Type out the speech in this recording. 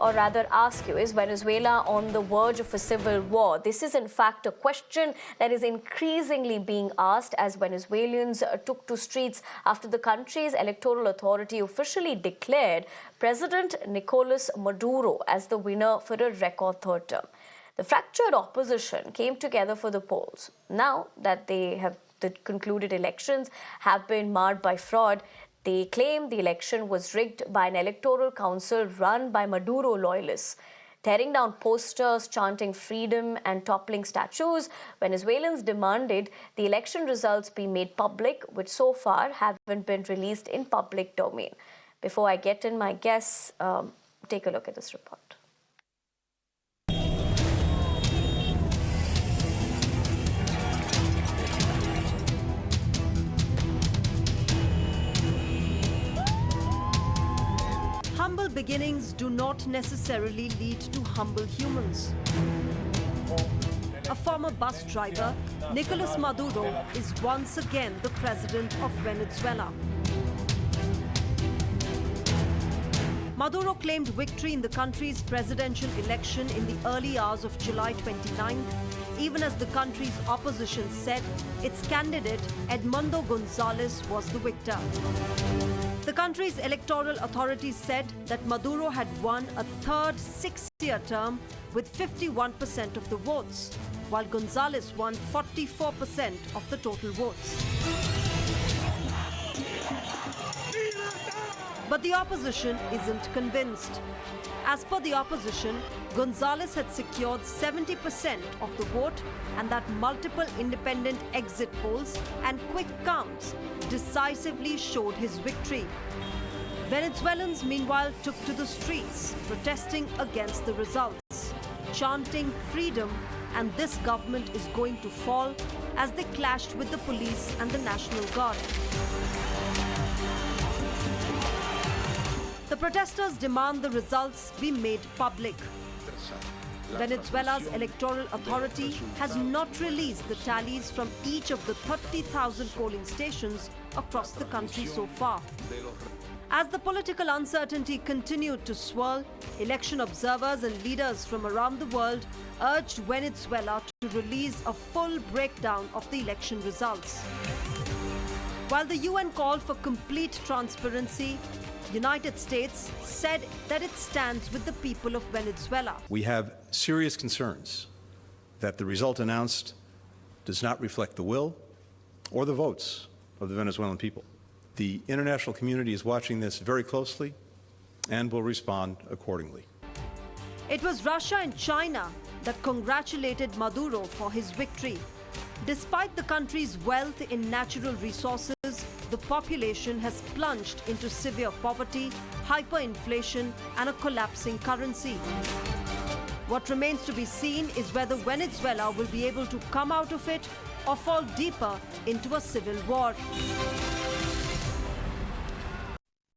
or rather ask you, is Venezuela on the verge of a civil war? This is in fact a question that is increasingly being asked as Venezuelans took to streets after the country's electoral authority officially declared President Nicolas Maduro as the winner for a record third term. The fractured opposition came together for the polls. Now that the concluded elections have been marred by fraud, they claim the election was rigged by an electoral council run by Maduro loyalists. Tearing down posters, chanting freedom and toppling statues, Venezuelans demanded the election results be made public, which so far haven't been released in public domain. Before I get in my guess, take a look at this report. Humble beginnings do not necessarily lead to humble humans. A former bus driver, Nicolas Maduro is once again the president of Venezuela. Maduro claimed victory in the country's presidential election in the early hours of July 29th, even as the country's opposition said its candidate, Edmundo Gonzalez, was the victor. The country's electoral authorities said that Maduro had won a third six-year term with 51% of the votes, while Gonzalez won 44% of the total votes. But the opposition isn't convinced. As per the opposition, Gonzalez had secured 70% of the vote and that multiple independent exit polls and quick counts decisively showed his victory. Venezuelans meanwhile took to the streets, protesting against the results, chanting freedom and this government is going to fall, as they clashed with the police and the National Guard. The protesters demand the results be made public. Venezuela's electoral authority has not released the tallies from each of the 30,000 polling stations across the country so far. As the political uncertainty continued to swirl, election observers and leaders from around the world urged Venezuela to release a full breakdown of the election results. While the UN called for complete transparency, United States said that it stands with the people of Venezuela. We have serious concerns that the result announced does not reflect the will or the votes of the Venezuelan people. The international community is watching this very closely and will respond accordingly. It was Russia and China that congratulated Maduro for his victory. Despite the country's wealth in natural resources, the population has plunged into severe poverty, hyperinflation, and a collapsing currency. What remains to be seen is whether Venezuela will be able to come out of it or fall deeper into a civil war.